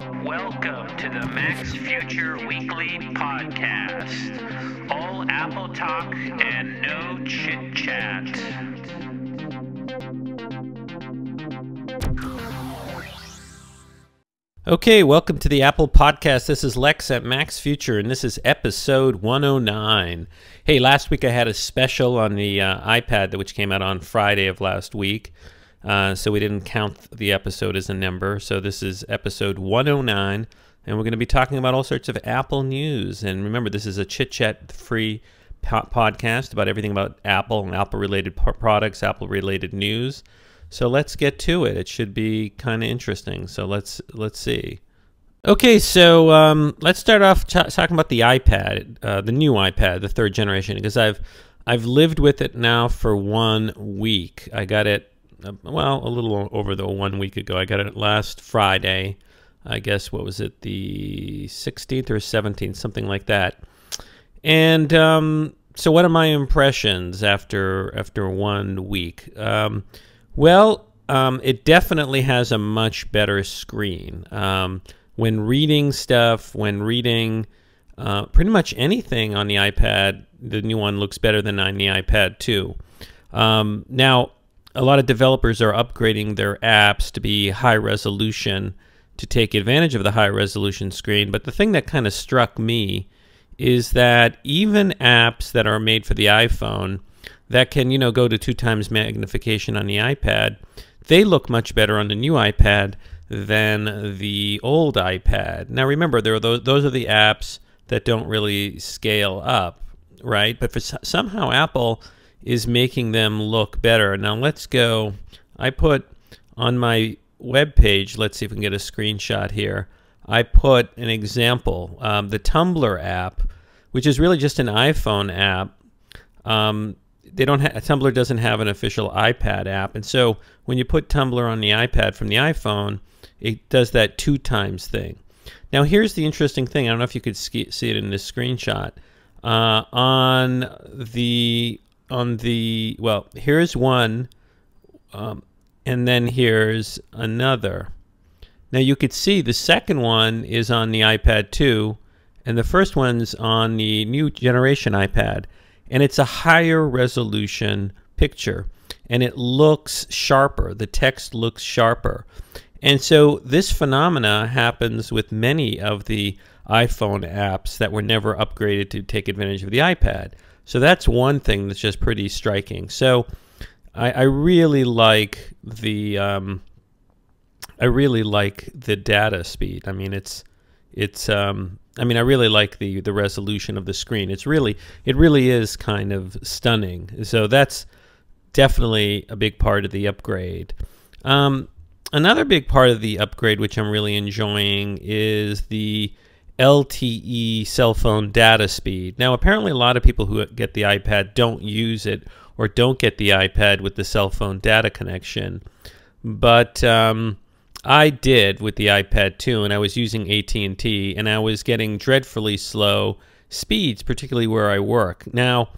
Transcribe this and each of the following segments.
Welcome to the Max Future Weekly Podcast. All Apple talk and no chit chat. Okay, welcome to the Apple Podcast. This is Lex at Max Future, and this is episode 109. Hey, last week I had a special on the iPad, which came out on Friday of last week. So we didn't count the episode as a number. So this is episode 109, and we're going to be talking about all sorts of Apple news. And remember, this is a chit-chat-free podcast about everything about Apple and Apple-related products, Apple-related news. So let's get to it. It should be kind of interesting. So let's see. Okay, so let's start off talking about the iPad, the new iPad, the third generation, because I've lived with it now for 1 week. I got it. Well, a little over 1 week ago. I got it last Friday. I guess, what was it, the 16th or 17th, something like that. And so what are my impressions after 1 week? Well, it definitely has a much better screen. When reading stuff, when reading pretty much anything on the iPad, the new one looks better than on the iPad 2. Now, a lot of developers are upgrading their apps to be high resolution to take advantage of the high resolution screen. But the thing that kind of struck me is that even apps that are made for the iPhone that can, go to 2 times magnification on the iPad, they look much better on the new iPad than the old iPad. Now remember, there are those are the apps that don't really scale up, right? But somehow Apple is making them look better. Now let's go. I put on my web page, let's see if we can get a screenshot here. I put an example, the Tumblr app, which is really just an iPhone app. Tumblr doesn't have an official iPad app, and so when you put Tumblr on the iPad from the iPhone, it does that 2 times thing. Now here's the interesting thing. I don't know if you could see it in this screenshot. Well, here's one, and then here's another. Now you could see the second one is on the iPad 2, and the first one's on the new generation iPad. And it's a higher resolution picture, and it looks sharper. The text looks sharper. And so this phenomena happens with many of the iPhone apps that were never upgraded to take advantage of the iPad. So that's one thing that's just pretty striking. So I really like the data speed. I mean, I really like the resolution of the screen. It really is kind of stunning. So that's definitely a big part of the upgrade. Another big part of the upgrade, which I'm really enjoying, is the LTE cell phone data speed. Now, apparently a lot of people who get the iPad don't use it or don't get the iPad with the cell phone data connection. But I did with the iPad 2, and I was using AT&T, and I was getting dreadfully slow speeds, particularly where I work. Now,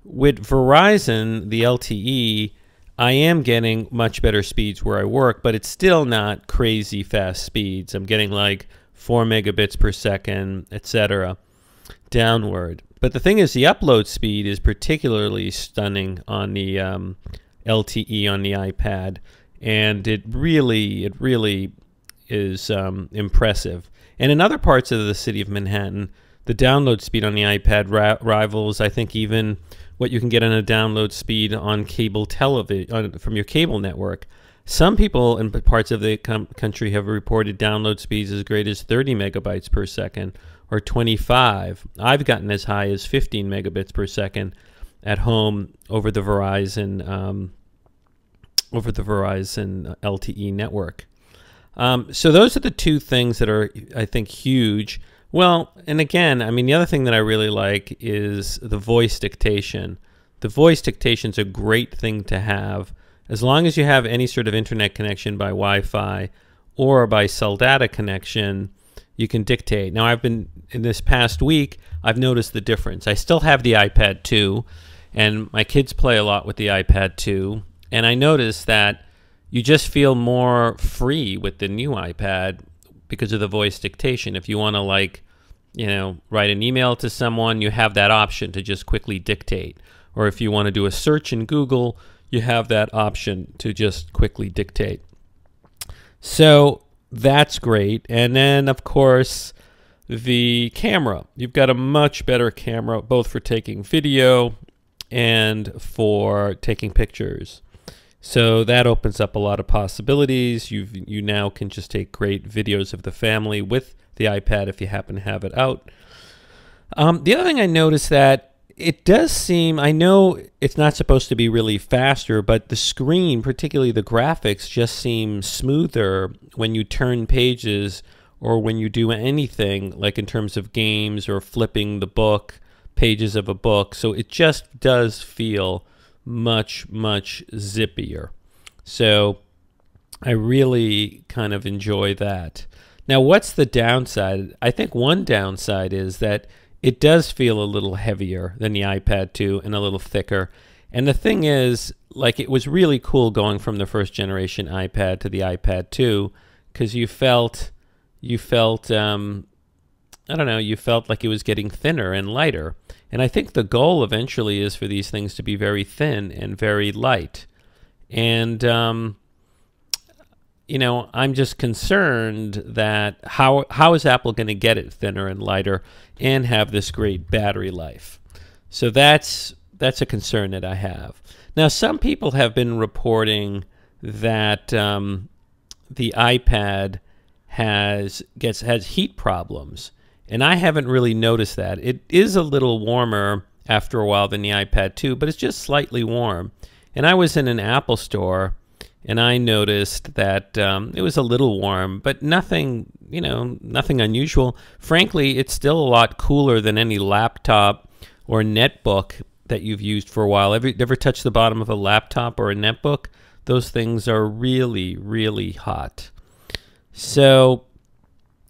with Verizon, the LTE, I am getting much better speeds where I work, but it's still not crazy fast speeds. I'm getting like 4 megabits per second, etc., downward. But the thing is, the upload speed is particularly stunning on the LTE on the iPad. And it really is impressive. And in other parts of the city of Manhattan, the download speed on the iPad rivals, I think, even what you can get on a download speed on cable television from your cable network. Some people in parts of the country have reported download speeds as great as 30 megabytes per second or 25. I've gotten as high as 15 megabits per second at home over the Verizon LTE network. So those are the 2 things that are, I think, huge. Well, and again, I mean, the other thing that I really like is the voice dictation. The voice dictation is a great thing to have. As long as you have any sort of internet connection by Wi-Fi or by cell data connection, you can dictate. Now, in this past week, I've noticed the difference. I still have the iPad 2, and my kids play a lot with the iPad 2. And I noticed that you just feel more free with the new iPad because of the voice dictation. If you want to, like, you know, write an email to someone, you have that option to just quickly dictate. Or if you want to do a search in Google, you have that option to just quickly dictate. So that's great. And then, of course, the camera. You've got a much better camera, both for taking video and for taking pictures. So that opens up a lot of possibilities. You now can just take great videos of the family with the iPad if you happen to have it out. The other thing I noticed that it does seem, I know it's not supposed to be really faster, but the screen, particularly the graphics, just seem smoother when you turn pages or when you do anything, like in terms of games or flipping the book, pages of a book. So it just does feel much, much zippier. So I really kind of enjoy that. Now, what's the downside? I think one downside is that it does feel a little heavier than the iPad 2 and a little thicker. And the thing is, like, it was really cool going from the first generation iPad to the iPad 2 because you felt, I don't know, you felt like it was getting thinner and lighter. And I think the goal eventually is for these things to be very thin and very light. And, you know, I'm just concerned that how is Apple going to get it thinner and lighter and have this great battery life? So that's a concern that I have. Now, some people have been reporting that the iPad has heat problems, and I haven't really noticed that. It is a little warmer after a while than the iPad 2, but it's just slightly warm. And I was in an Apple store, and I noticed that it was a little warm, but nothing, you know, nothing unusual. Frankly, it's still a lot cooler than any laptop or netbook that you've used for a while. Ever touched the bottom of a laptop or a netbook? Those things are really, really hot. So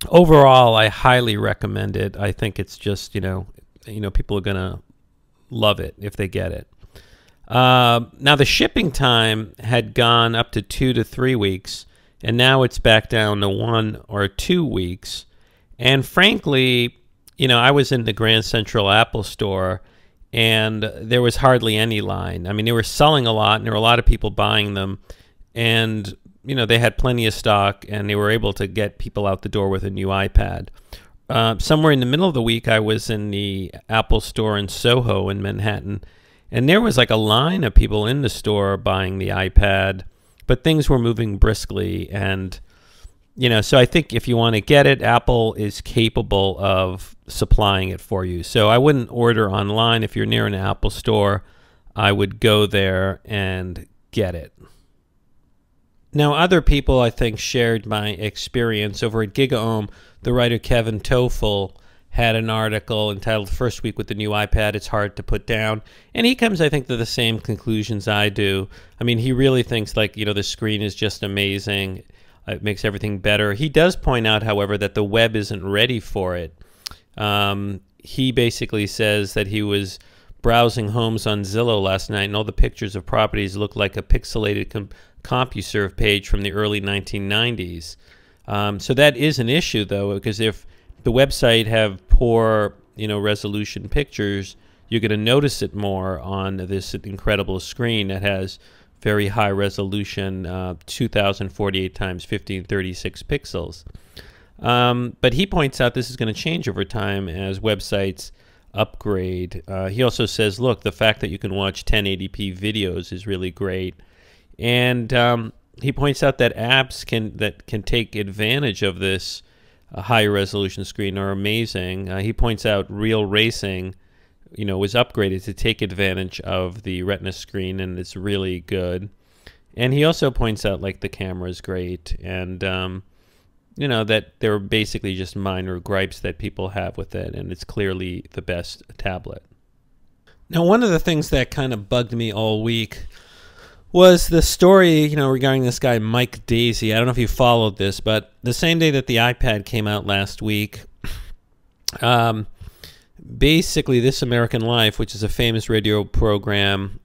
overall, I highly recommend it. I think it's just, you know, people are going to love it if they get it. Now, the shipping time had gone up to 2 to 3 weeks, and now it's back down to 1 or 2 weeks. And frankly, you know, I was in the Grand Central Apple store, and there was hardly any line. I mean, they were selling a lot, and there were a lot of people buying them. And, you know, they had plenty of stock, and they were able to get people out the door with a new iPad. Somewhere in the middle of the week, I was in the Apple store in Soho in Manhattan, and there was like a line of people in the store buying the iPad, but things were moving briskly. And, you know, so I think if you want to get it, Apple is capable of supplying it for you. So I wouldn't order online. If you're near an Apple store, I would go there and get it. Now, other people, I think, shared my experience. Over at GigaOM, the writer Kevin Toffel had an article entitled First Week with the New iPad, It's Hard to Put Down. And he comes, I think, to the same conclusions I do. I mean, he really thinks, like, you know, the screen is just amazing. It makes everything better. He does point out, however, that the web isn't ready for it. He basically says that he was browsing homes on Zillow last night, and all the pictures of properties look like a pixelated CompuServe page from the early 1990s. So that is an issue, though, because if the website have poor, you know, resolution pictures, you're going to notice it more on this incredible screen that has very high resolution, 2048 times 1536 pixels. But he points out this is going to change over time as websites upgrade. He also says, look, the fact that you can watch 1080p videos is really great. And he points out that apps that can take advantage of this higher resolution screen are amazing. He points out Real Racing, you know, was upgraded to take advantage of the Retina screen, and it's really good. And he also points out, like, the camera is great, and you know, that there are basically just minor gripes that people have with it, and it's clearly the best tablet. Now, one of the things that kind of bugged me all week was the story, you know, regarding this guy, Mike Daisey. I don't know if you followed this, but the same day that the iPad came out last week, basically This American Life, which is a famous radio program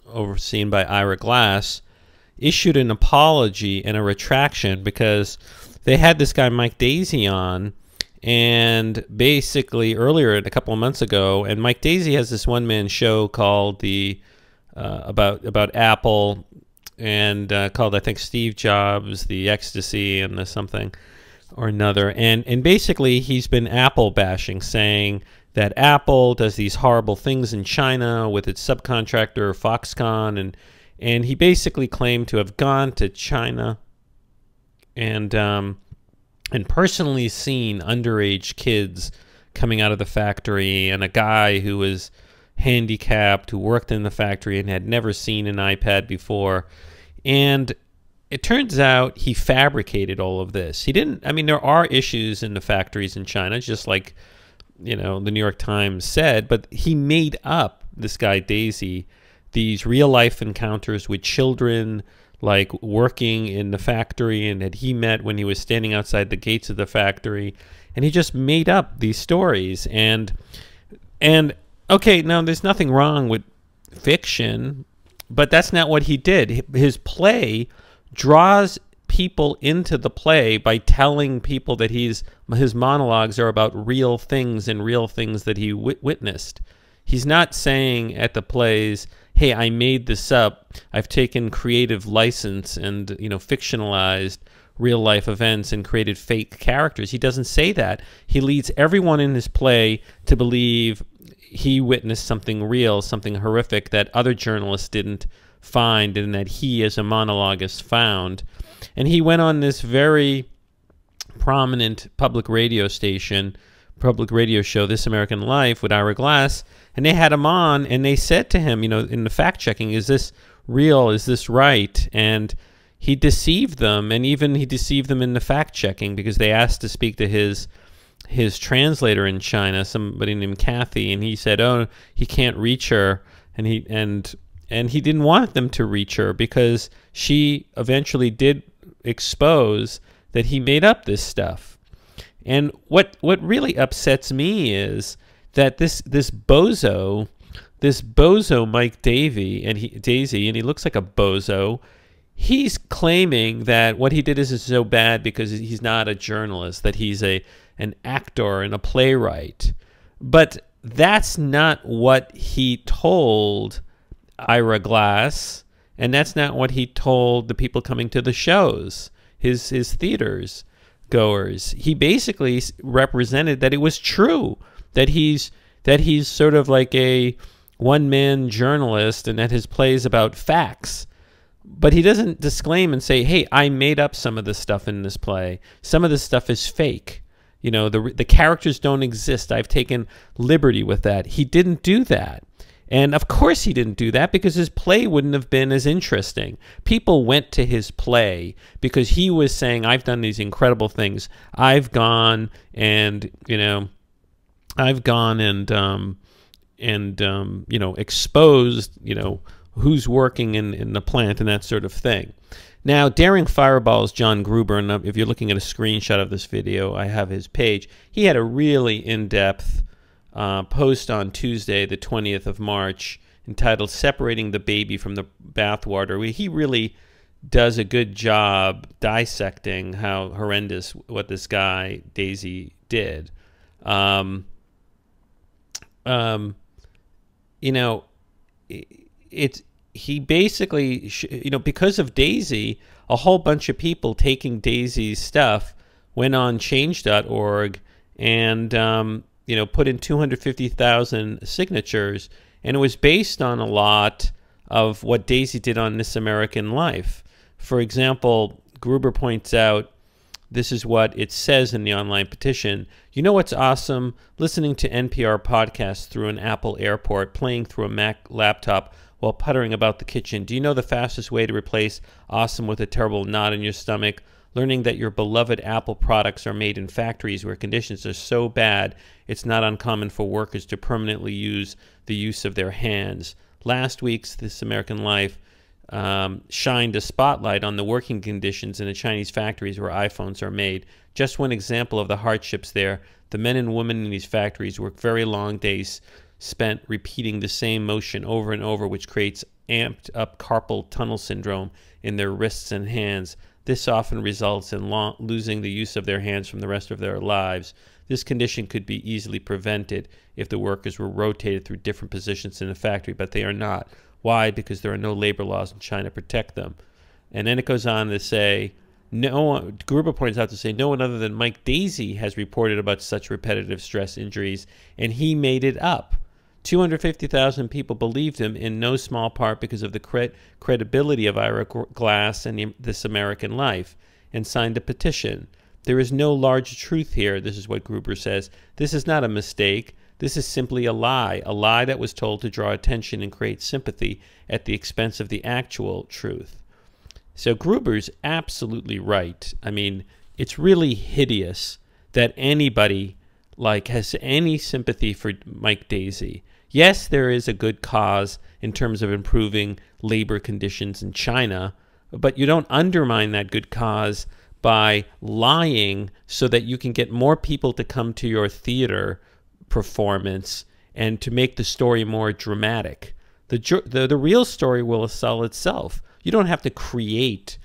overseen by Ira Glass, issued an apology and a retraction because they had this guy Mike Daisey on, and basically earlier, a couple of months ago, and Mike Daisey has this one-man show called the about Apple, and called, I think, Steve Jobs, the Ecstasy, and the something or another, and basically he's been Apple bashing, saying that Apple does these horrible things in China with its subcontractor Foxconn, and he basically claimed to have gone to China and personally seen underage kids coming out of the factory, and a guy who was handicapped who worked in the factory and had never seen an iPad before. And it turns out he fabricated all of this. He didn't, I mean, there are issues in the factories in China, just like, you know, the New York Times said, but he made up, this guy Daisey, these real-life encounters with children, like working in the factory, and that he met when he was standing outside the gates of the factory, and he just made up these stories. And okay, now there's nothing wrong with fiction, but that's not what he did. His play draws people into the play by telling people that his monologues are about real things and real things that he witnessed. He's not saying at the plays, hey, I made this up, I've taken creative license and, you know, fictionalized real life events and created fake characters. He doesn't say that. He leads everyone in his play to believe he witnessed something real, something horrific that other journalists didn't find, and that he as a monologuist found. And he went on this very prominent public radio show, This American Life, with Ira Glass, and they had him on, and they said to him, you know, in the fact-checking, is this real? Is this right? And he deceived them, and even he deceived them in the fact-checking, because they asked to speak to his translator in China, somebody named Kathy, and he said, oh, he can't reach her, and he didn't want them to reach her, because she eventually did expose that he made up this stuff. And what really upsets me is that this bozo Mike Daisey, and he looks like a bozo. He's claiming that what he did is so bad because he's not a journalist, that he's an actor and a playwright. But that's not what he told Ira Glass, and that's not what he told the people coming to the shows, his theaters goers. He basically represented that it was true, that he's sort of like a one-man journalist, and that his play is about facts. But he doesn't disclaim and say, hey, I made up some of this stuff in this play. Some of this stuff is fake. You know, the characters don't exist. I've taken liberty with that. He didn't do that. And of course he didn't do that, because his play wouldn't have been as interesting. People went to his play because he was saying, I've done these incredible things. I've gone and, you know, you know, exposed, you know, who's working in the plant and that sort of thing. Now, Daring Fireball's John Gruber, and if you're looking at a screenshot of this video, I have his page. He had a really in-depth post on Tuesday, the 20th of March, entitled Separating the Baby from the Bathwater, where he really does a good job dissecting how horrendous what this guy, Daisey, did. You know, he basically, you know, because of Daisey, a whole bunch of people taking Daisey's stuff went on change.org and, you know, put in 250,000 signatures, and it was based on a lot of what Daisey did on This American Life. For example, Gruber points out, this is what it says in the online petition. You know what's awesome? Listening to NPR podcasts through an Apple Airport, playing through a Mac laptop while puttering about the kitchen. Do you know the fastest way to replace awesome with a terrible knot in your stomach? Learning that your beloved Apple products are made in factories where conditions are so bad it's not uncommon for workers to permanently use the use of their hands. Last week's This American Life shined a spotlight on the working conditions in the Chinese factories where iPhones are made. Just one example of the hardships there. The men and women in these factories work very long days, spent repeating the same motion over and over, which creates amped up carpal tunnel syndrome in their wrists and hands. This often results in losing the use of their hands from the rest of their lives. This condition could be easily prevented if the workers were rotated through different positions in the factory, but they are not. Why? Because there are no labor laws in China to protect them. And then it goes on to say, Gruber points out to say, no one other than Mike Daisey has reported about such repetitive stress injuries, and he made it up. 250,000 people believed him, in no small part because of the credibility of Ira Glass and This American Life, and signed a petition. There is no large truth here, this is what Gruber says. This is not a mistake. This is simply a lie that was told to draw attention and create sympathy at the expense of the actual truth. So Gruber's absolutely right. I mean, it's really hideous that anybody has any sympathy for Mike Daisey. Yes, there is a good cause in terms of improving labor conditions in China, but you don't undermine that good cause by lying so that you can get more people to come to your theater performance and to make the story more dramatic. The real story will sell itself. You don't have to create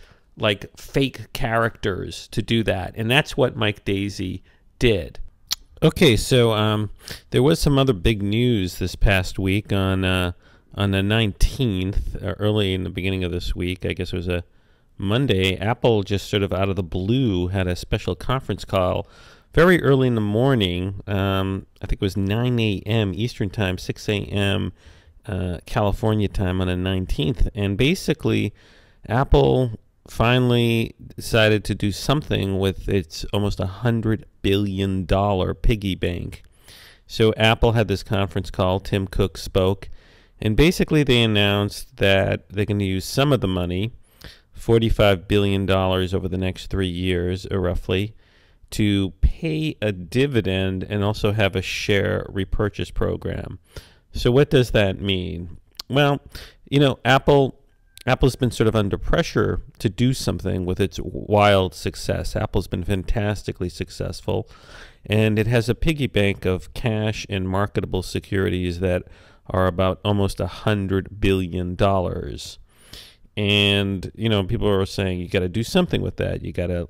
fake characters to do that, and that's what Mike Daisey did. Okay, so there was some other big news this past week on the 19th, early in the beginning of this week. I guess it was a Monday. Apple just sort of out of the blue had a special conference call very early in the morning. I think it was 9 a.m. Eastern Time, 6 a.m. California time on the 19th. And basically, Apple finally decided to do something with its almost $100 billion piggy bank. So Apple had this conference call. Tim Cook spoke. And basically, they announced that they're going to use some of the money, $45 billion over the next 3 years, roughly, to pay a dividend and also have a share repurchase program. So what does that mean? Well, Apple's been sort of under pressure to do something with its wild success. Apple's been fantastically successful, and it has a piggy bank of cash and marketable securities that are about almost $100 billion. And, people are saying you got to do something with that. You got to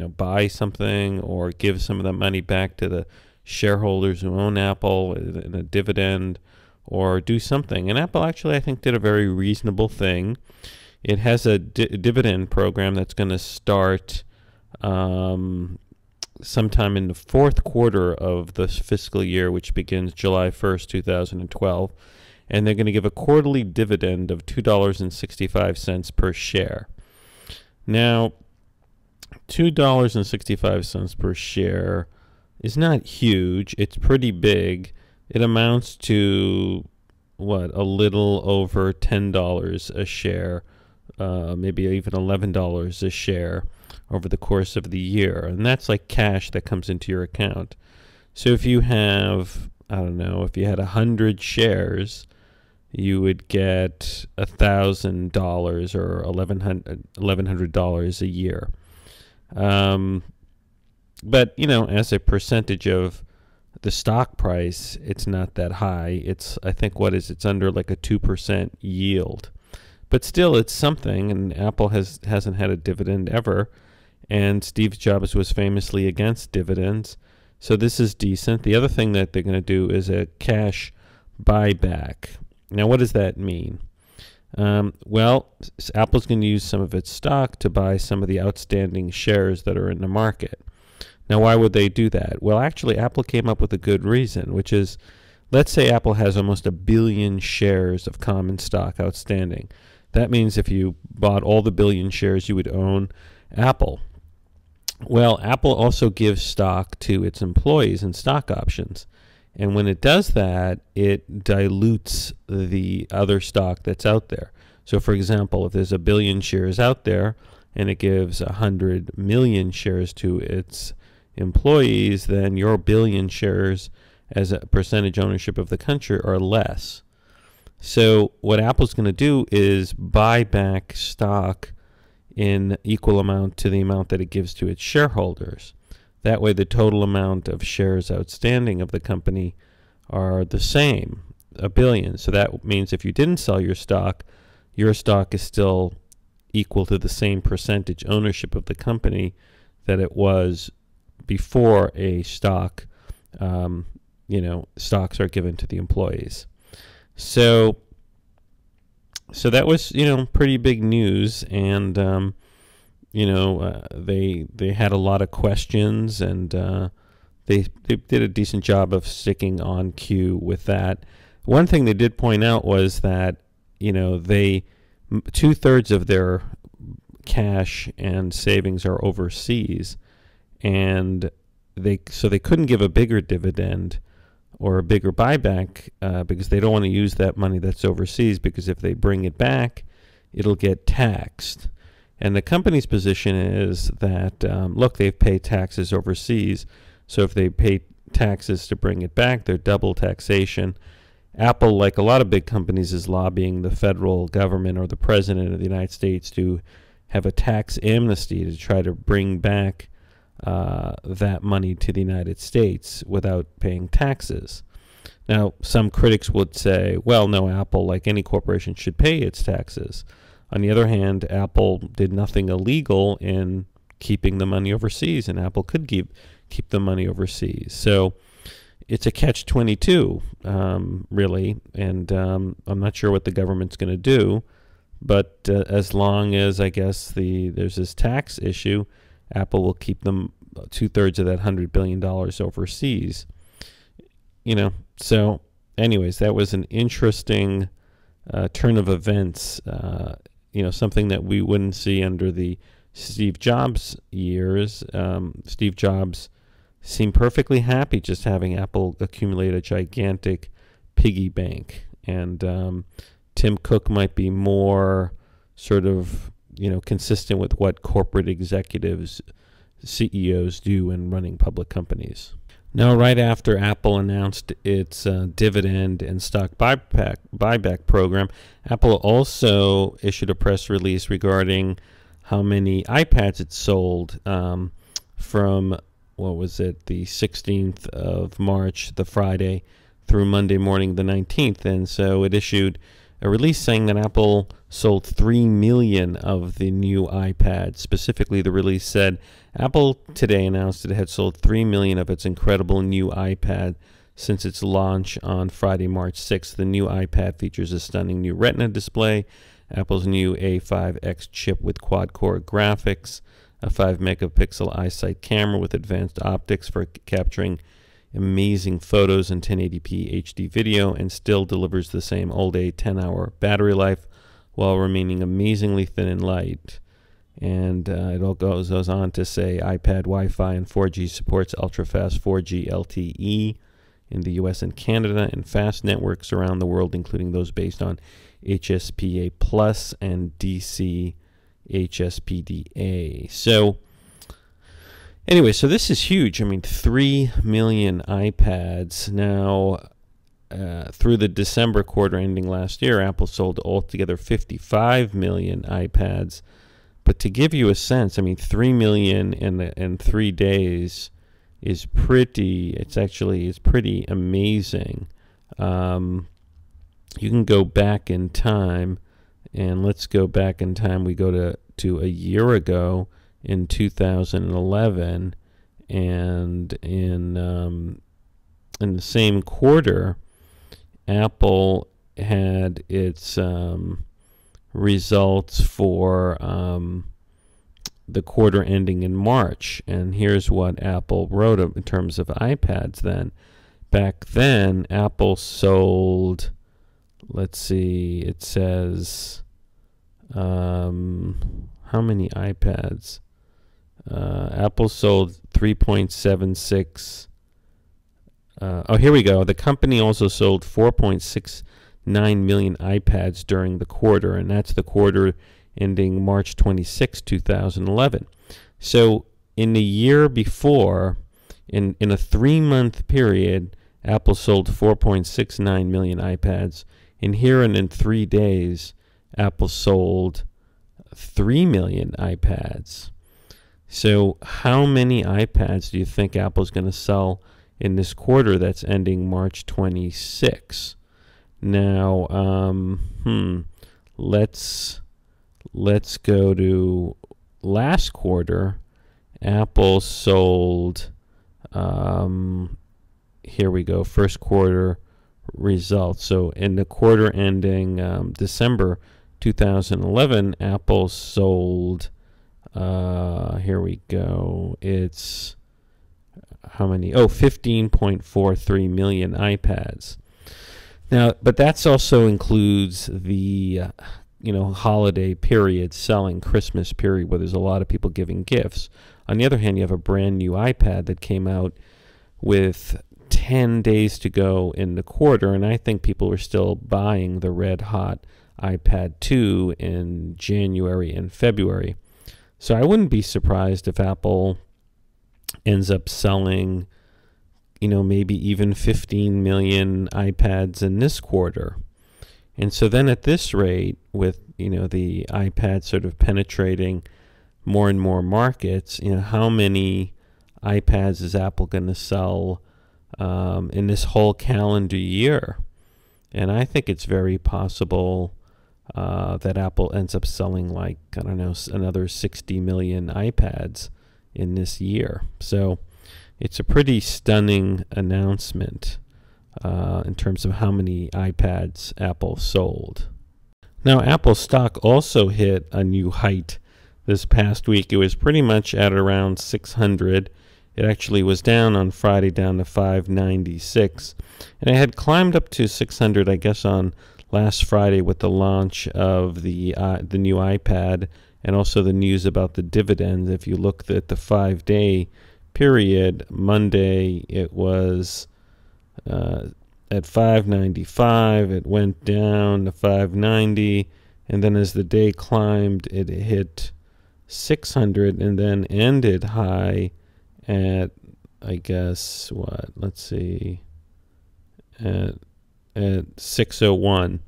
buy something or give some of that money back to the shareholders who own Apple in a dividend, or do something. And Apple actually, I think, did a very reasonable thing. It has a dividend program that's going to start sometime in the fourth quarter of this fiscal year, which begins July 1st, 2012. And they're going to give a quarterly dividend of $2.65 per share. Now, $2.65 per share is not huge. It's pretty big. It amounts to, a little over $10 a share, maybe even $11 a share over the course of the year. And that's like cash that comes into your account. So if you have, if you had 100 shares, you would get $1,000 or $1,100 a year. But, as a percentage of the stock price, it's not that high. It's under like a 2% yield. But still, it's something, and Apple hasn't had a dividend ever, and Steve Jobs was famously against dividends, so this is decent. The other thing that they're going to do is a cash buyback. Now, what does that mean? Apple's going to use some of its stock to buy some of the outstanding shares that are in the market. Now, why would they do that? Well, actually, Apple came up with a good reason, which is, let's say Apple has almost 1 billion shares of common stock outstanding. That means if you bought all the 1 billion shares, you would own Apple. Well, Apple also gives stock to its employees in stock options. And when it does that, it dilutes the other stock that's out there. So, for example, if there's 1 billion shares out there and it gives 100 million shares to its employees, then your 1 billion shares as a percentage ownership of the country are less. So what Apple's going to do is buy back stock in equal amount to the amount that it gives to its shareholders. That way the total amount of shares outstanding of the company are the same. $1 billion. So that means if you didn't sell your stock is still equal to the same percentage ownership of the company that it was before a stock, stocks are given to the employees. So that was, pretty big news, and they had a lot of questions, and they did a decent job of sticking on cue with that. One thing they did point out was that, they 2/3 of their cash and savings are overseas, and they couldn't give a bigger dividend or a bigger buyback because they don't want to use that money that's overseas, because if they bring it back, it'll get taxed. And the company's position is that, look, they've paid taxes overseas, so if they pay taxes to bring it back, they're double taxation. Apple, like a lot of big companies, is lobbying the federal government or the president of the United States to have a tax amnesty to try to bring back that money to the United States without paying taxes. Now, some critics would say, well, no, Apple, like any corporation, should pay its taxes. On the other hand, Apple did nothing illegal in keeping the money overseas, and Apple could keep the money overseas. So it's a catch-22, really, and I'm not sure what the government's going to do, but as long as, I guess, there's this tax issue, Apple will keep them 2/3 of that $100 billion overseas. So anyways, that was an interesting turn of events, something that we wouldn't see under the Steve Jobs years. Steve Jobs seemed perfectly happy just having Apple accumulate a gigantic piggy bank. And Tim Cook might be more sort of, consistent with what corporate executives, CEOs do in running public companies. Now, right after Apple announced its dividend and stock buyback program, Apple also issued a press release regarding how many iPads it sold from, the 16th of March, the Friday, through Monday morning, the 19th. And so it issued a release saying that Apple sold 3 million of the new iPads. Specifically, the release said Apple today announced it had sold 3 million of its incredible new iPad since its launch on Friday, March 6th. The new iPad features a stunning new Retina display, Apple's new A5X chip with quad-core graphics, a 5-megapixel iSight camera with advanced optics for capturing amazing photos in 1080p HD video, and still delivers the same all-day 10-hour battery life while remaining amazingly thin and light. And it all goes on to say iPad Wi-Fi and 4G supports ultra-fast 4G LTE in the US and Canada, and fast networks around the world, including those based on HSPA Plus and DC HSPDA. So anyway, so this is huge. 3 million iPads. Now, through the December quarter ending last year, Apple sold altogether 55 million iPads. But to give you a sense, 3 million in 3 days is pretty amazing. You can go back in time, and let's go back in time. We go to a year ago in 2011, and in the same quarter, Apple had its results for the quarter ending in March. And here's what Apple wrote in terms of iPads then. Back then, Apple sold, let's see, it says, how many iPads? Apple sold 3.76. Here we go. The company also sold 4.69 million iPads during the quarter, and that's the quarter ending March 26, 2011. So in the year before, in a 3-month period, Apple sold 4.69 million iPads. And here and in 3 days, Apple sold 3 million iPads. So how many iPads do you think Apple's going to sell in this quarter that's ending March 26? Now, let's go to last quarter. Apple sold, here we go, first quarter results. So in the quarter ending December 2011, Apple sold, here we go, it's how many? Oh, 15.43 million iPads. Now, but that also includes the holiday period, selling Christmas period, where there's a lot of people giving gifts. On the other hand, you have a brand new iPad that came out with 10 days to go in the quarter, and I think people were still buying the red hot iPad 2 in January and February. So I wouldn't be surprised if Apple ends up selling, maybe even 15 million iPads in this quarter. And so then at this rate, with, the iPad sort of penetrating more and more markets, how many iPads is Apple going to sell in this whole calendar year? And I think it's very possible that Apple ends up selling like, I don't know, another 60 million iPads in this year. So it's a pretty stunning announcement in terms of how many iPads Apple sold. Now, Apple stock also hit a new height this past week. It was pretty much at around 600. It actually was down on Friday, down to 596. And it had climbed up to 600, I guess, on last Friday with the launch of the new iPad and also the news about the dividend. If you looked at the 5-day period, Monday it was at 595. It went down to 590, and then as the day climbed, it hit 600 and then ended high at, I guess, let's see, at 601.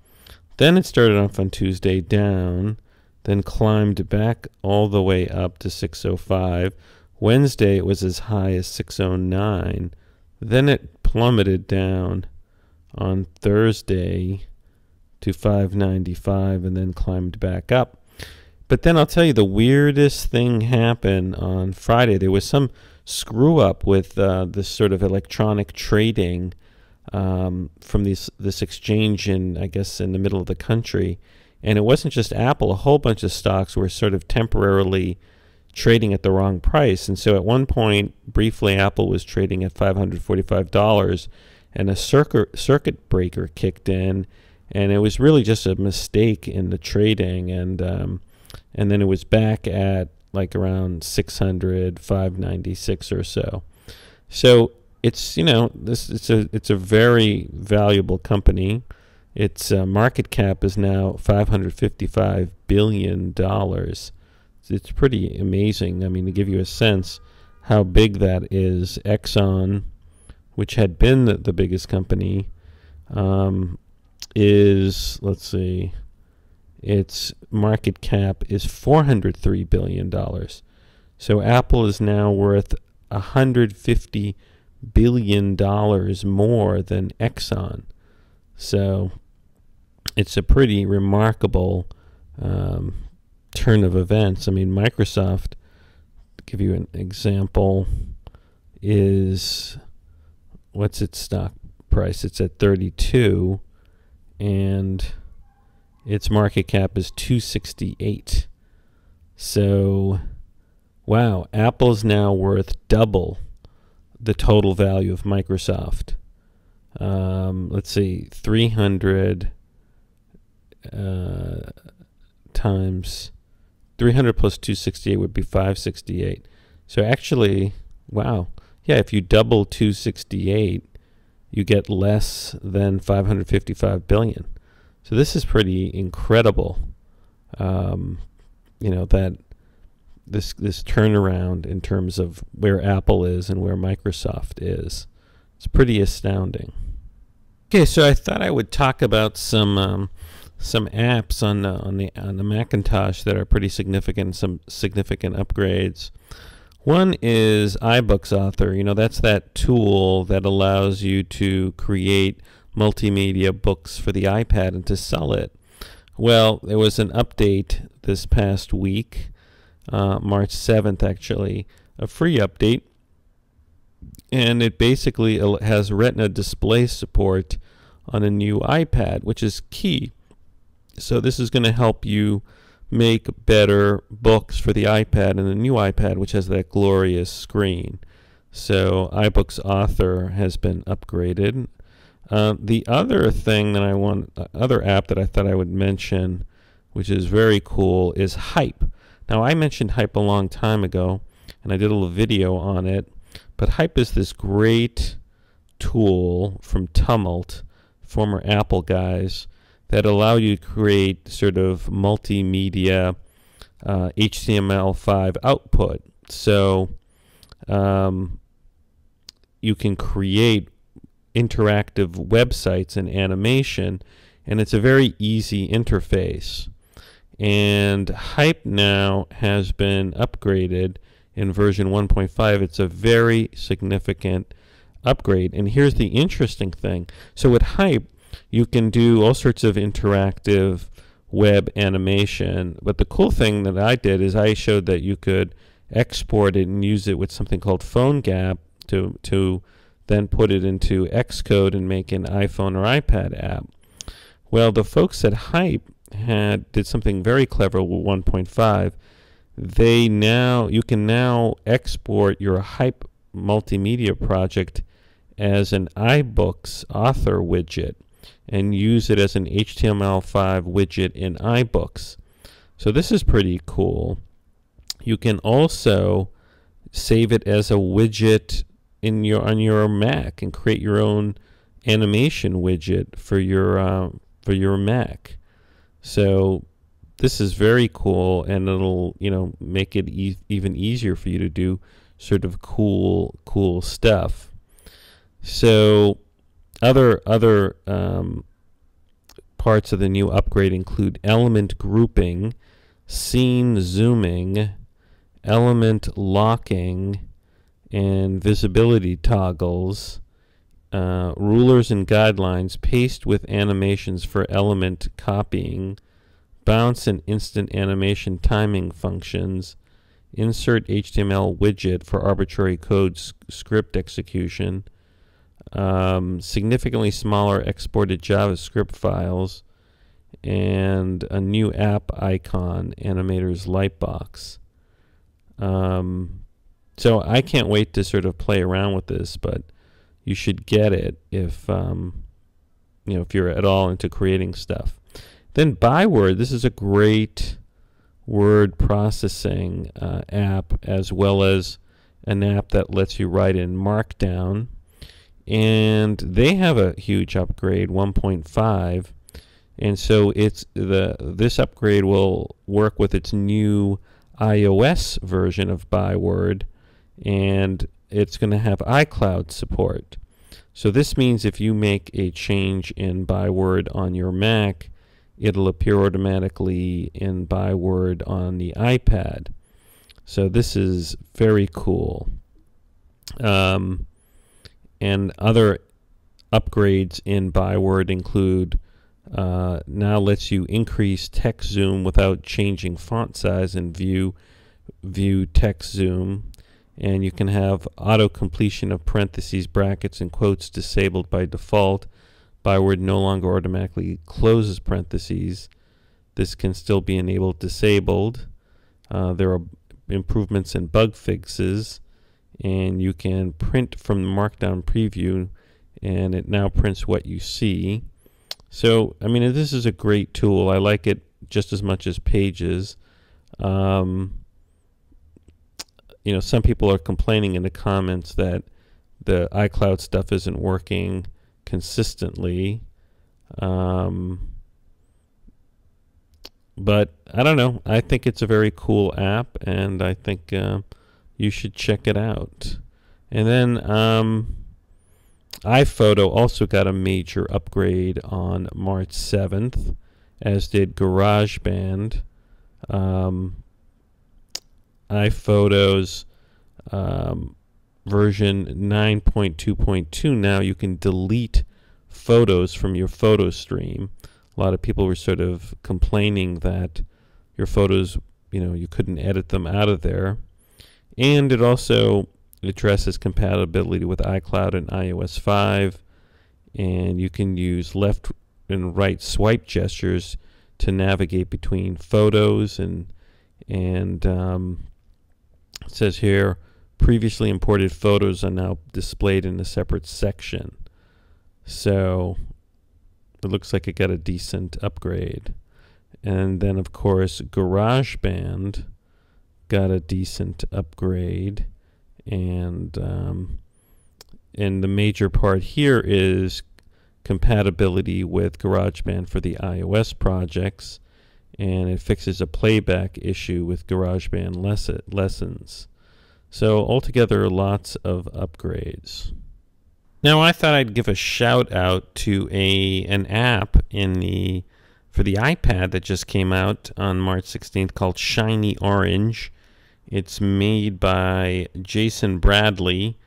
Then it started off on Tuesday down, then climbed back all the way up to 605. Wednesday it was as high as 609. Then it plummeted down on Thursday to 595 and then climbed back up. But then I'll tell you, the weirdest thing happened on Friday. There was some screw up with this sort of electronic trading from this exchange in, I guess, in the middle of the country. And it wasn't just Apple. A whole bunch of stocks were sort of temporarily trading at the wrong price. And so at one point, briefly, Apple was trading at $545, and a circuit breaker kicked in, and it was really just a mistake in the trading. And then it was back at like around 600, 596 or so. So it's, it's a very valuable company. Its market cap is now $555 billion. It's pretty amazing. I mean, to give you a sense how big that is, Exxon, which had been the biggest company, is, let's see, its market cap is $403 billion. So Apple is now worth $150 billion more than Exxon. So it's a pretty remarkable turn of events. I mean, Microsoft, to give you an example, is, what's its stock price? It's at 32, and its market cap is 268. So, wow, Apple's now worth double the total value of Microsoft. Let's see, 300 times 300 plus 268 would be 568. So actually, wow, yeah, if you double 268, you get less than 555 billion. So this is pretty incredible. That this turnaround in terms of where Apple is and where Microsoft is. It's pretty astounding. Okay, so I thought I would talk about some apps on the Macintosh that are pretty significant, some significant upgrades. One is iBooks Author. That's that tool that allows you to create multimedia books for the iPad and to sell it. Well, there was an update this past week, March 7th actually, a free update, and it basically has Retina display support on a new iPad, which is key. So this is going to help you make better books for the iPad and the new iPad, which has that glorious screen. So iBooks Author has been upgraded. The other thing that other app that I thought I would mention, which is very cool, is Hype. Now, I mentioned Hype a long time ago, and I did a little video on it, but Hype is this great tool from Tumult, former Apple guys, that allow you to create sort of multimedia HTML5 output. So you can create interactive websites and animation, and it's a very easy interface. And Hype now has been upgraded in version 1.5. It's a very significant upgrade. And here's the interesting thing. So with Hype, you can do all sorts of interactive web animation. But the cool thing that I did is I showed that you could export it and use it with something called PhoneGap to then put it into Xcode and make an iPhone or iPad app. Well, the folks at Hype did something very clever with 1.5. You can now export your Hype multimedia project as an iBooks author widget and use it as an HTML5 widget in iBooks. So this is pretty cool. You can also save it as a widget on your Mac and create your own animation widget for your Mac. So this is very cool, and it'll make it even easier for you to do sort of cool stuff. So other parts of the new upgrade include element grouping, scene zooming, element locking, and visibility toggles, rulers and guidelines, paste with animations for element copying, bounce and instant animation timing functions, insert HTML widget for arbitrary code script execution, significantly smaller exported JavaScript files, and a new app icon, Animator's Lightbox. So I can't wait to sort of play around with this, but you should get it if if you're at all into creating stuff. Then Byword, this is a great word processing app, as well as an app that lets you write in Markdown. And they have a huge upgrade, 1.5, and so this upgrade will work with its new iOS version of Byword, and it's going to have iCloud support. So this means if you make a change in Byword on your Mac, it'll appear automatically in Byword on the iPad. So this is very cool. And other upgrades in Byword include now lets you increase text zoom without changing font size and view text zoom. And you can have auto completion of parentheses, brackets, and quotes disabled by default. Byword no longer automatically closes parentheses. This can still be enabled disabled. There are improvements and bug fixes, and you can print from the Markdown preview, and it now prints what you see. So, I mean, this is a great tool. I like it just as much as Pages. Some people are complaining in the comments that the iCloud stuff isn't working consistently. But I don't know. I think it's a very cool app, and I think you should check it out. And then iPhoto also got a major upgrade on March 7th, as did GarageBand. iPhoto's version 9.2.2 now you can delete photos from your photo stream. A lot of people were sort of complaining that your photos, you couldn't edit them out of there. And it also addresses compatibility with iCloud and iOS 5. And you can use left and right swipe gestures to navigate between photos. And it says here, previously imported photos are now displayed in a separate section. So it looks like it got a decent upgrade. And then, of course, GarageBand got a decent upgrade. And the major part here is compatibility with GarageBand for the iOS projects. And it fixes a playback issue with GarageBand lessons. So altogether, lots of upgrades. Now I thought I'd give a shout out to an app for the iPad that just came out on March 16th called Shiny Orange. It's made by Jason Bradley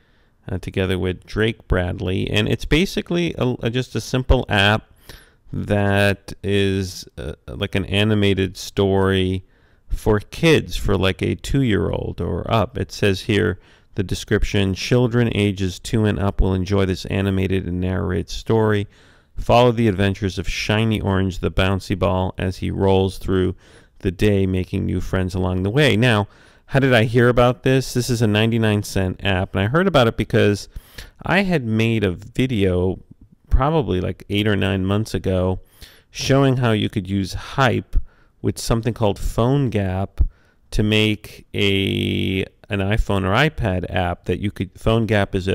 together with Drake Bradley, and it's basically just a simple app that is like an animated story for kids, for like a 2-year-old or up. It says here, the description, children ages 2 and up will enjoy this animated and narrated story. Follow the adventures of Shiny Orange, the bouncy ball, as he rolls through the day, making new friends along the way. Now, how did I hear about this? This is a 99-cent app, and I heard about it because I had made a video probably like 8 or 9 months ago showing how you could use Hype with something called PhoneGap to make an iPhone or iPad app that you could. PhoneGap is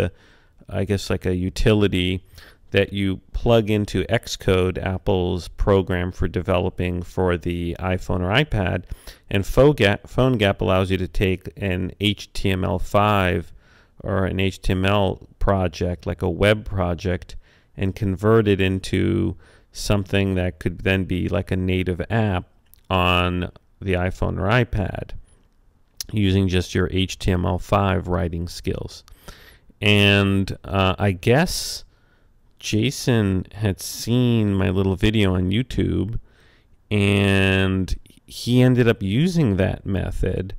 I guess like a utility that you plug into Xcode, Apple's program for developing for the iPhone or iPad, and PhoneGap allows you to take an HTML5 or an HTML project, like a web project, and convert it into something that could then be like a native app on the iPhone or iPad using just your HTML5 writing skills. And I guess Jason had seen my little video on YouTube, and he ended up using that method.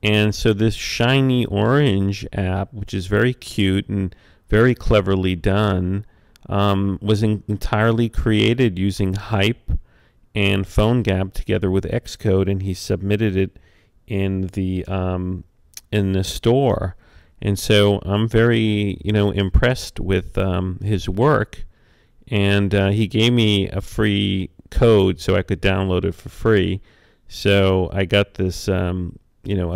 And so this Shiny Orange app, which is very cute and very cleverly done, was entirely created using Hype and PhoneGap together with Xcode, and he submitted it in the store. And so I'm very, impressed with his work, and he gave me a free code so I could download it for free. So I got this, a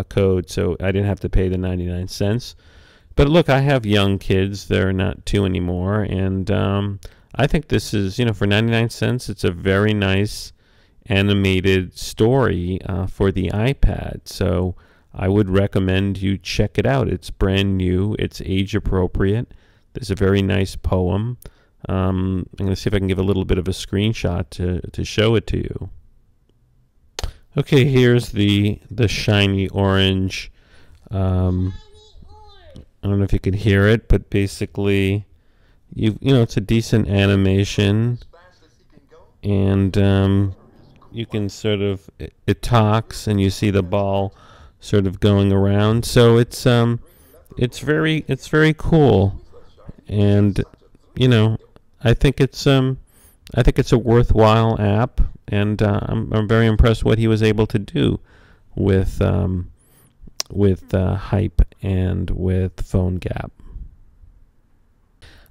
code, so I didn't have to pay the 99 cents. But look, I have young kids; they're not 2 anymore, and I think this is, for 99 cents, it's a very nice animated story for the iPad. So I would recommend you check it out. It's brand new. It's age appropriate. There's a very nice poem. I'm going to see if I can give a little bit of a screenshot to show it to you. Okay, here's the Shiny Orange. I don't know if you can hear it, but basically, it's a decent animation, and you can sort of, it talks, and you see the ball sort of going around. So it's very cool, and I think it's a worthwhile app, and I'm very impressed what he was able to do with Hype and with PhoneGap.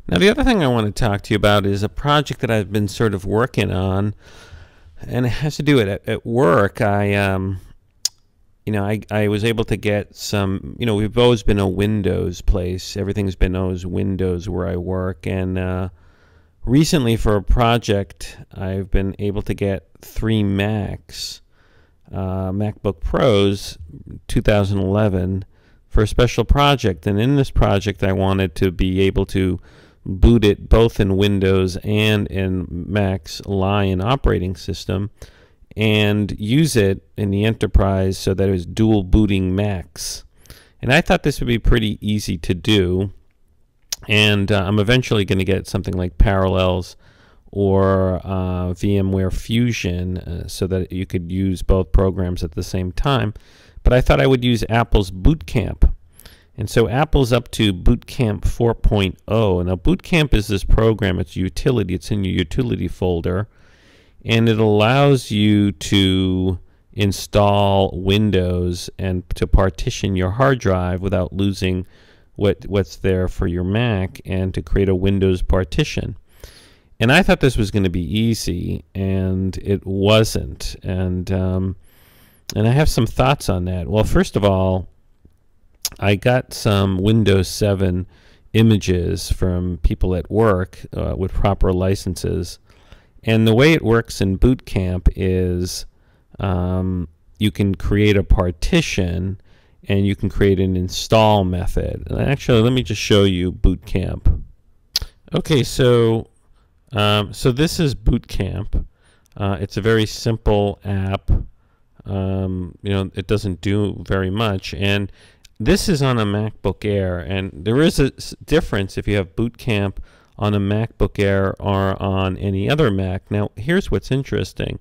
Now, the other thing I want to talk to you about is a project that I've been sort of working on, and it has to do with at work. I was able to get some, we've always been a Windows place. Everything's been always Windows where I work. And recently for a project, I've been able to get 3 Macs, MacBook Pros, 2011, for a special project. And in this project, I wanted to be able to boot it both in Windows and in Mac's Lion operating system, and use it in the enterprise so that it was dual booting Macs. And I thought this would be pretty easy to do. And I'm eventually going to get something like Parallels or VMware Fusion so that you could use both programs at the same time. But I thought I would use Apple's Boot Camp. And so Apple's up to Boot Camp 4.0. Now Boot Camp is this program, it's a utility, it's in your utility folder, and it allows you to install Windows and to partition your hard drive without losing what's there for your Mac, and to create a Windows partition. And I thought this was going to be easy, and it wasn't. And I have some thoughts on that. Well, first of all, I got some Windows 7 images from people at work with proper licenses. And the way it works in Boot Camp is you can create a partition, and you can create an install method. And actually, let me just show you Boot Camp. Okay, so this is Boot Camp. It's a very simple app. It doesn't do very much, and this is on a MacBook Air, and there is a difference if you have Boot Camp on a MacBook Air or on any other Mac. Now, here's what's interesting.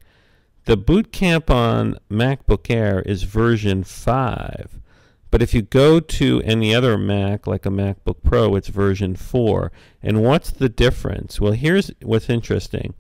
The Boot Camp on MacBook Air is version 5. But if you go to any other Mac, like a MacBook Pro, it's version 4. And what's the difference? Well, here's what's interesting.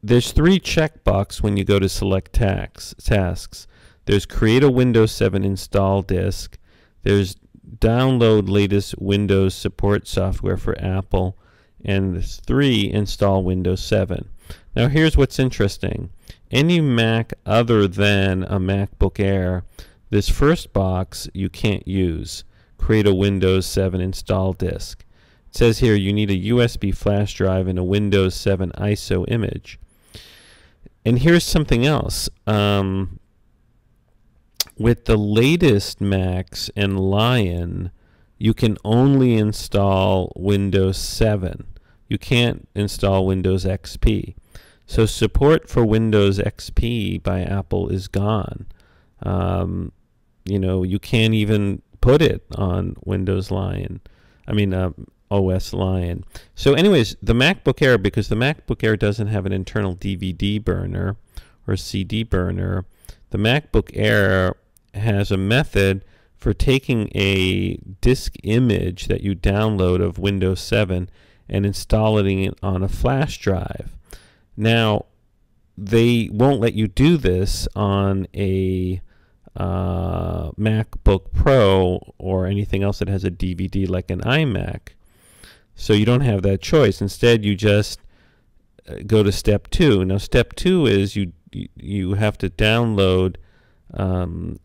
There's 3 checkboxes when you go to select tasks. There's create a Windows 7 install disk. There's download latest Windows support software for Apple. And there's 3, install Windows 7. Now here's what's interesting. Any Mac other than a MacBook Air, this first box you can't use. Create a Windows 7 install disk. It says here you need a USB flash drive and a Windows 7 ISO image. And here's something else. With the latest Macs and Lion, you can only install Windows 7. You can't install Windows XP. So support for Windows XP by Apple is gone. You can't even put it on Windows Lion. OS Lion. So anyways, the MacBook Air, because the MacBook Air doesn't have an internal DVD burner or CD burner, the MacBook Air has a method for taking a disk image that you download of Windows 7 and installing it on a flash drive. Now, they won't let you do this on a MacBook Pro or anything else that has a DVD like an iMac. So you don't have that choice. Instead, you just go to step 2. Now, step 2 is you have to download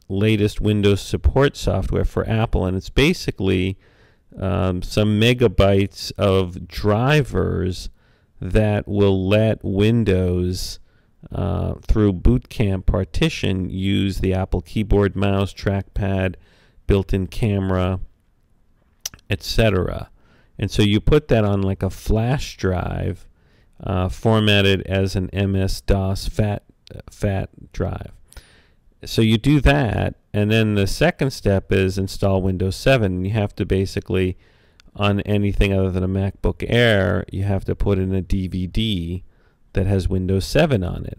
latest Windows support software for Apple, and it's basically some megabytes of drivers that will let Windows through Boot Camp partition use the Apple keyboard, mouse, trackpad, built-in camera, etc. And so you put that on like a flash drive formatted as an MS-DOS FAT drive. So you do that, and then the second step is install Windows 7. You have to basically, on anything other than a MacBook Air, you have to put in a DVD that has Windows 7 on it.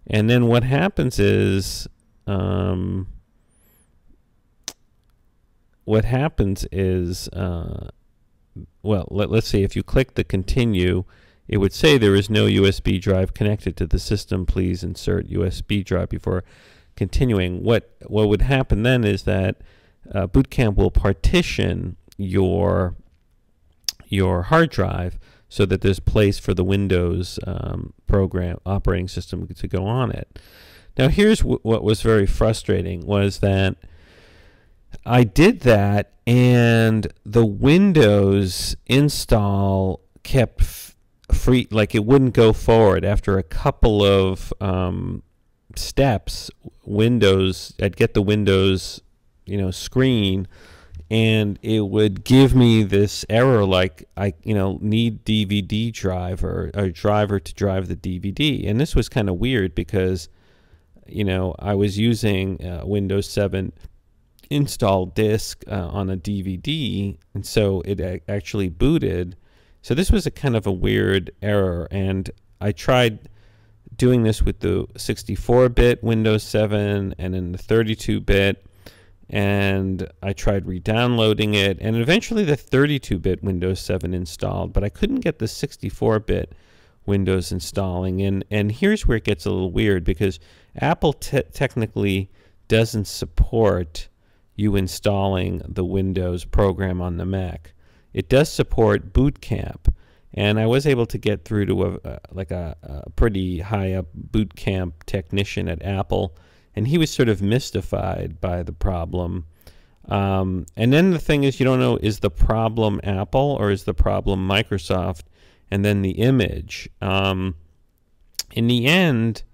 And then what happens is, let's see, if you click the continue, it would say there is no USB drive connected to the system. Please insert USB drive before continuing. What would happen then is that Boot Camp will partition your hard drive so that there's place for the Windows operating system to go on it. Now here's what was very frustrating was that I did that, and the Windows install kept free, like it wouldn't go forward. After a couple of steps, I'd get the Windows screen, and it would give me this error like I need DVD driver or driver to drive the DVD. And this was kind of weird because I was using Windows 7 install disk on a DVD, and so it actually booted. So this was a kind of a weird error, and I tried doing this with the 64-bit Windows 7 and then the 32-bit, and I tried re-downloading it, and eventually the 32-bit Windows 7 installed, but I couldn't get the 64-bit Windows installing. And here's where it gets a little weird, because Apple technically doesn't support you installing the Windows program on the Mac. It does support Boot Camp, and I was able to get through to a pretty high up Boot Camp technician at Apple, and he was sort of mystified by the problem. And then the thing is, you don't know, is the problem Apple or is the problem Microsoft? And then the image. In the end,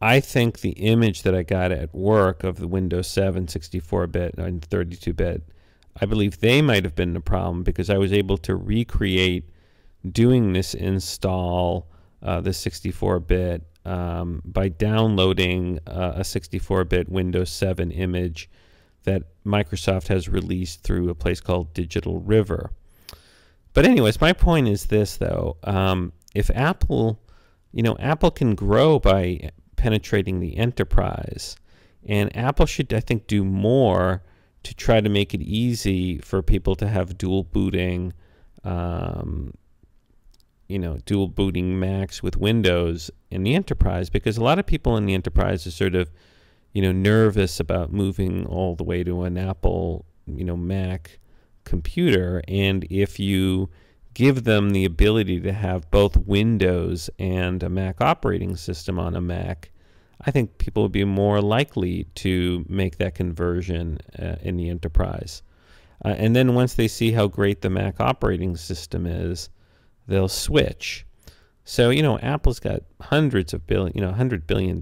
I think the image that I got at work of the Windows 7 64-bit and 32-bit, I believe they might have been the problem, because I was able to recreate doing this install, the 64-bit, by downloading a 64-bit Windows 7 image that Microsoft has released through a place called Digital River. But anyways, my point is this, though. If Apple, Apple can grow by penetrating the enterprise, and Apple should, I think, do more to try to make it easy for people to have dual booting, dual booting Macs with Windows in the enterprise, because a lot of people in the enterprise are sort of, nervous about moving all the way to an Apple, Mac computer. And if you give them the ability to have both Windows and a Mac operating system on a Mac, I think people would be more likely to make that conversion in the enterprise. And then once they see how great the Mac operating system is, they'll switch. So, Apple's got $100 billion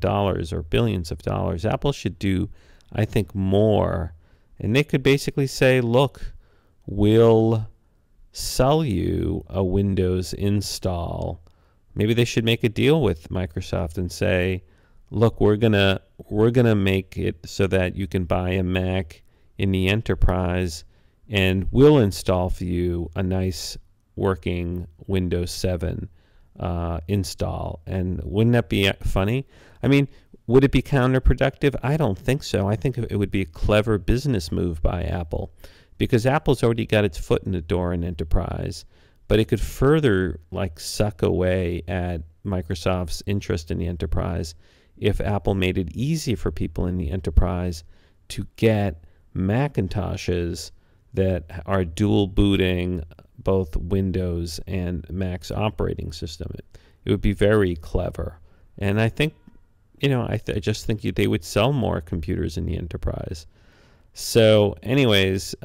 or billions of dollars. Apple should do, I think, more. And they could basically say, look, we'll sell you a Windows install. Maybe they should make a deal with Microsoft and say, look, we're gonna make it so that you can buy a Mac in the enterprise, and we'll install for you a nice working Windows 7 install. And wouldn't that be funny? I mean, would it be counterproductive? I don't think so. I think it would be a clever business move by Apple, because Apple's already got its foot in the door in enterprise, but it could further suck away at Microsoft's interest in the enterprise if Apple made it easy for people in the enterprise to get Macintoshes that are dual booting both Windows and Mac's operating system. It would be very clever. And I think, I just think they would sell more computers in the enterprise. So anyways,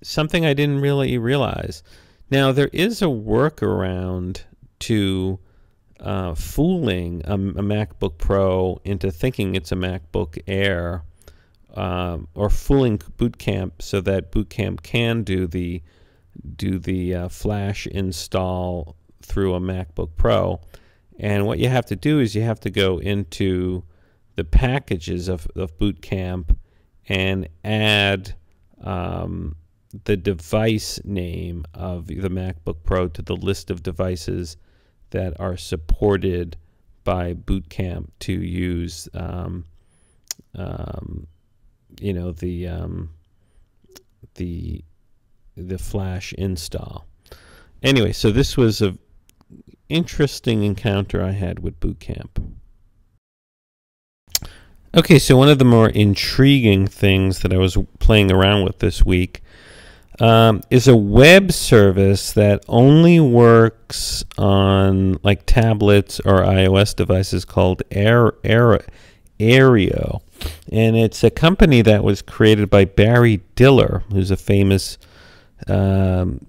something I didn't really realize. Now, there is a workaround to fooling a MacBook Pro into thinking it's a MacBook Air, or fooling Boot Camp so that Boot Camp can do the Flash install through a MacBook Pro. And what you have to do is you have to go into the packages of Boot Camp and add the device name of the MacBook Pro to the list of devices that are supported by Boot Camp to use the Flash install. Anyway, so this was an interesting encounter I had with Boot Camp. Okay, so one of the more intriguing things that I was playing around with this week is a web service that only works on tablets or iOS devices called Aereo. And it's a company that was created by Barry Diller, who's a famous tycoon.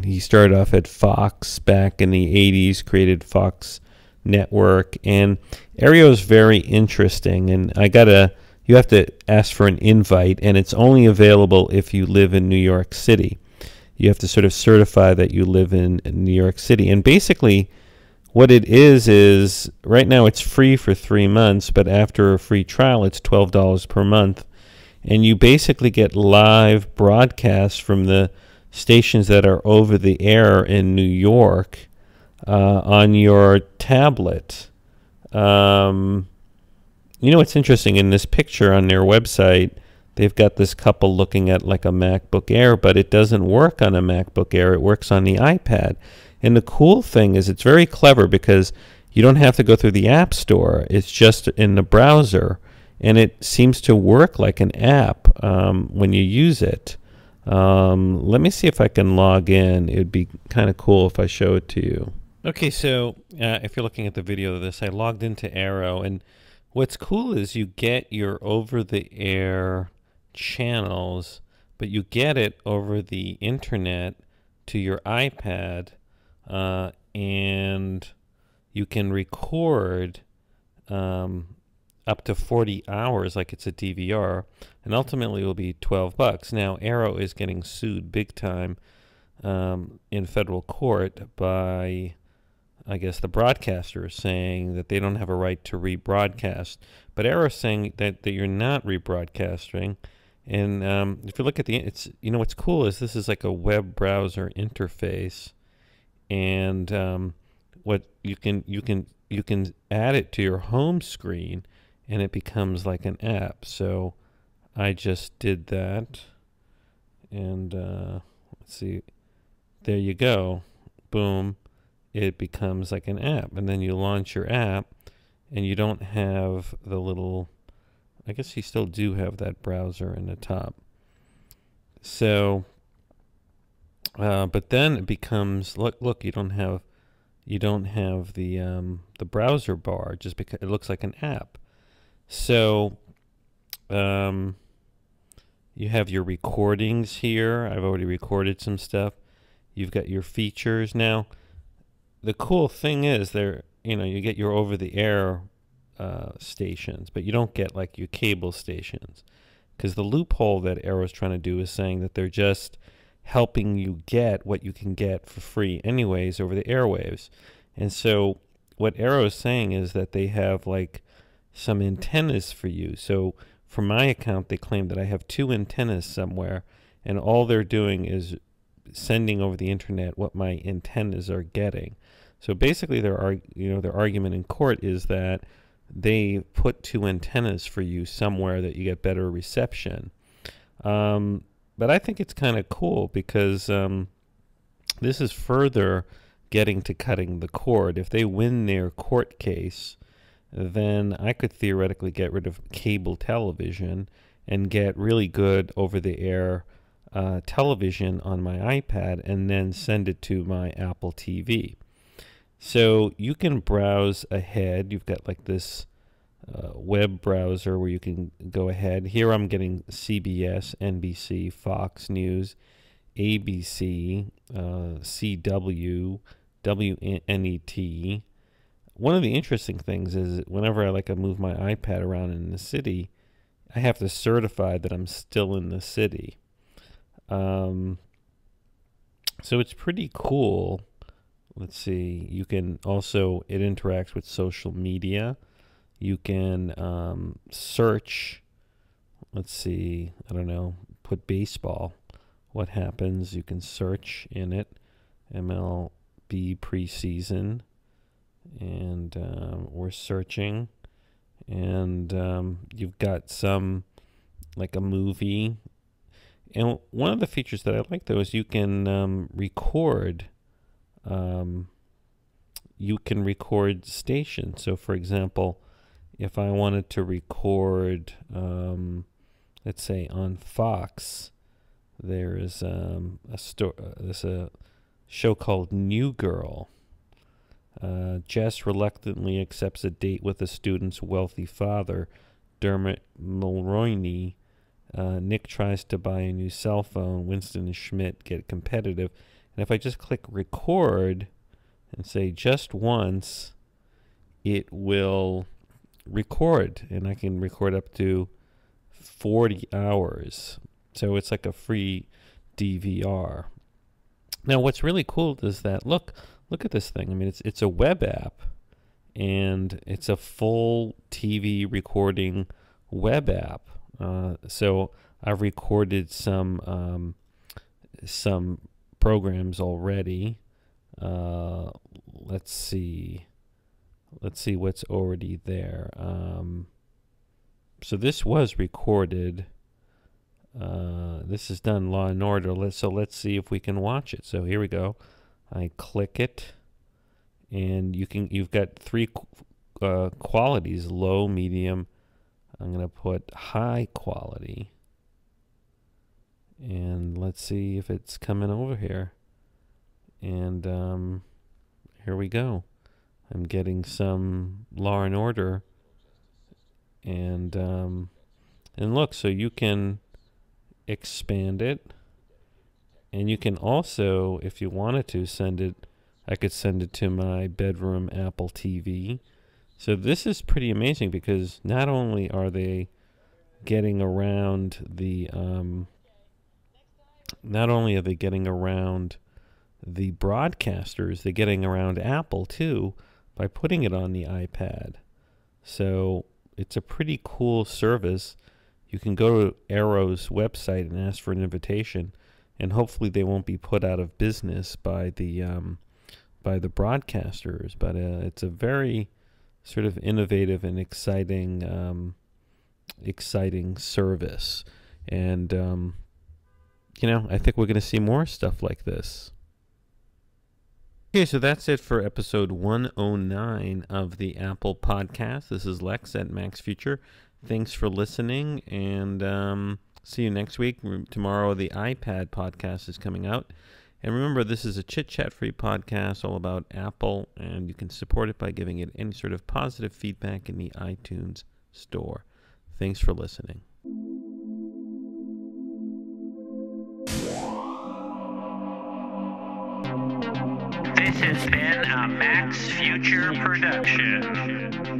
He started off at Fox back in the 80s, created Fox Network, and Aereo is very interesting. And you have to ask for an invite, and it's only available if you live in New York City. You have to sort of certify that you live in New York City. And basically, what it is right now it's free for 3 months, but after a free trial, it's $12 per month. And you basically get live broadcasts from the stations that are over the air in New York on your tablet. You know what's interesting in this picture on their website, they've got this couple looking at like a MacBook Air, but it doesn't work on a MacBook Air. It works on the iPad. And the cool thing is it's very clever because you don't have to go through the App Store. It's just in the browser. And it seems to work like an app when you use it. Let me see if I can log in. It would be kind of cool if I show it to you. Okay, so if you're looking at the video of this, I logged into Aereo, and what's cool is you get your over-the-air channels, but you get it over the internet to your iPad, and you can record up to 40 hours like it's a DVR, and ultimately it will be $12. Now, Aereo is getting sued big time in federal court by, I guess, the broadcaster is saying that they don't have a right to rebroadcast. But Aereo is saying that you're not rebroadcasting. And if you look at you know, what's cool is this is like a web browser interface, and what you can add it to your home screen, and it becomes like an app. So I just did that, and let's see, there you go, boom, it becomes like an app. And then you launch your app, and you don't have the little, I guess you still do have that browser in the top. So but then it becomes, look, you don't have the browser bar, just because it looks like an app. So you have your recordings here. I've already recorded some stuff. You've got your features. Now, the cool thing is you get your over-the-air stations, but you don't get like your cable stations, because the loophole that Aero's trying to do is saying that they're just helping you get what you can get for free anyways over the airwaves. And so what Aereo is saying is that they have like some antennas for you. So for my account, they claim that I have 2 antennas somewhere, and all they're doing is sending over the internet what my antennas are getting. So basically their argument in court is that they put 2 antennas for you somewhere that you get better reception. But I think it's kind of cool because this is further getting to cutting the cord. If they win their court case, then I could theoretically get rid of cable television and get really good over-the-air television on my iPad, and then send it to my Apple TV. So you can browse ahead. You've got like this web browser where you can go ahead. Here I'm getting CBS, NBC, Fox News, ABC, CW, WNET. One of the interesting things is whenever I move my iPad around in the city, I have to certify that I'm still in the city. So it's pretty cool. Let's see. You can also, it interacts with social media. You can search. Let's see. I don't know. Put baseball. What happens? You can search in it. MLB preseason. And we're searching. And you've got some, like a movie. And one of the features that I like, though, is you can record. You can record stations. So, for example, if I wanted to record, let's say on Fox, there is there's a show called New Girl. Jess reluctantly accepts a date with the student's wealthy father, Dermot Mulroney. Nick tries to buy a new cell phone. Winston and Schmidt get competitive. And if I just click record and say just once, it will record. And I can record up to 40 hours. So it's like a free DVR. Now, what's really cool is that, look look at this thing. I mean, it's a web app, and it's a full TV recording web app. So I've recorded some programs already. Let's see what's already there. So this was recorded. This is done Law and Order. So let's see if we can watch it. So here we go. I click it, and you've got three qualities: low, medium. I'm gonna put high quality, and let's see if it's coming over here. And here we go. I'm getting some Law and Order, and look, so you can expand it, and you can also, if you wanted to, send it. I could send it to my bedroom Apple TV. So this is pretty amazing, because not only are they getting around the broadcasters, they're getting around Apple too by putting it on the iPad. So it's a pretty cool service. You can go to Aereo's website and ask for an invitation, and hopefully they won't be put out of business by the broadcasters. But it's a very sort of innovative and exciting service, and I think we're going to see more stuff like this. Okay, so that's it for episode 109 of the Apple Podcast. This is Lex at Max Future. Thanks for listening, and see you next week. Tomorrow the iPad podcast is coming out. And remember, this is a chit-chat-free podcast all about Apple, and you can support it by giving it any sort of positive feedback in the iTunes store. Thanks for listening. This has been a Max Future production.